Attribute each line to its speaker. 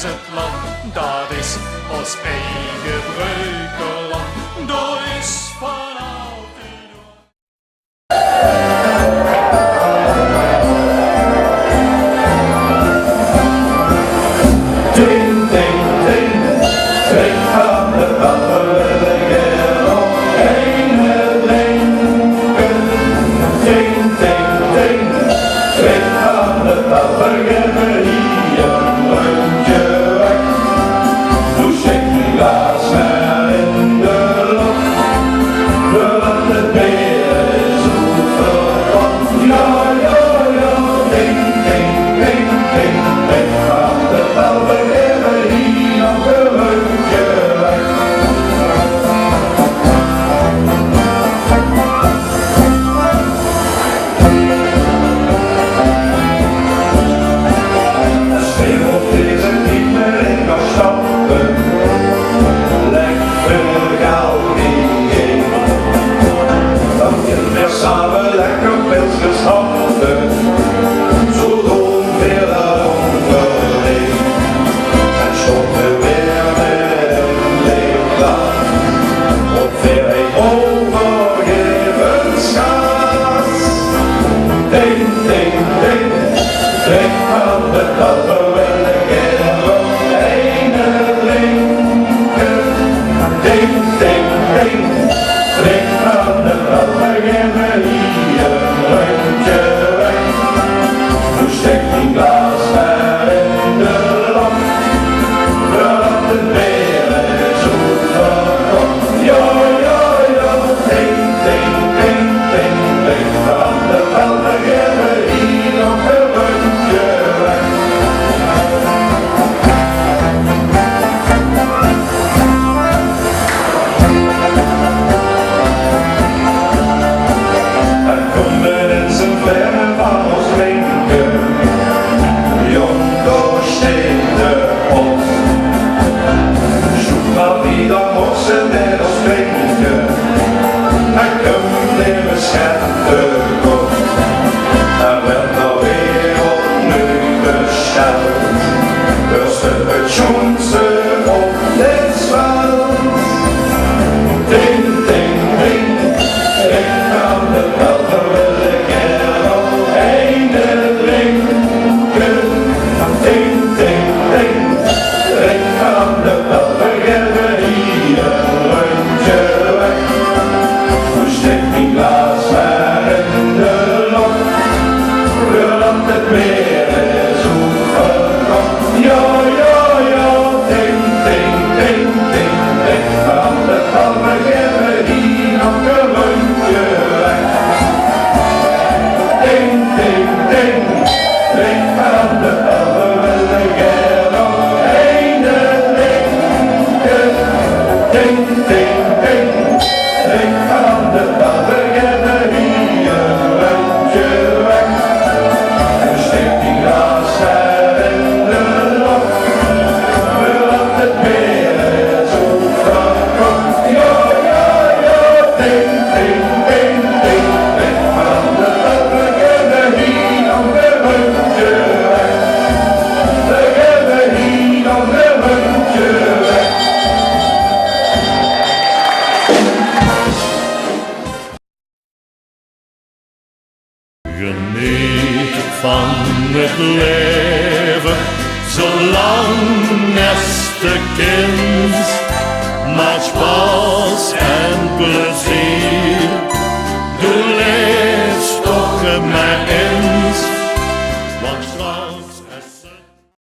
Speaker 1: het land, dat is ons eigen Breukeland. Daar is van altijd.
Speaker 2: Ding, ding, ding, ding aan de papperlegger op ene drinken. Ding, ding, ding, ding aan de papperlegger hier een rondje weg. Doe Sinterklaas maar in de lucht, want het weer is overkant. Ja, ja, ja, ding, ding, ding, ding, ding aan de papperlegger hier nog een rondje weg. Schreeuwt is het niet meer in kan stappen, lekker gauw niet in. Dan kunnen we samen lekker pilsjes handen, zo rond weer daaronderheen. En stoppen weer met een leeg glas, op weer een overgeven schaas. Ding, ding, ding, ding aan de papperlegger op ene drinken. Ding, ding, ding, ding aan de papperlegger hier een rondje weg. Doe Sinterklaas maar in de lamp, want het weer is overkant. Ja, ja, ja, ding, ding, ding, ding, ding aan de papperlegger hier nog een rondje weg. Er komen in zijn verre van ons drinken, jong doorsteende ons. Zoek maar wie dan morsen met ons drinken, en komt in mijn schette kop. Er werd nou weer opnieuw besteld, dus het schoenste op dit veld. Ding, ding, ding, ding aan de papperlegger op ene drinken. Ding, ding, ding, ding aan de papperlegger hier een rondje weg. Doe Sinterklaas maar in de lucht, want het weer is overkant. Ja, ja, ja, ding, ding, ding, ding, ding aan de papperlegger hier nog een rondje weg. Ding, ding, ding, ding aan de papperlegger op ene drinken. Ding, ding, ding, ding aan de papperlegger hier een rondje weg. En steek die glas maar in de lucht, want het weer is overkant. Ja, ja, ja, ding, ding, ding, ding, ding aan de papperlegger hier nog een rondje weg. Legger hier nog een rondje weg.
Speaker 1: Geniet van het leven, zolang neste kind. Maak spaas en plezier, doe leefst toch maar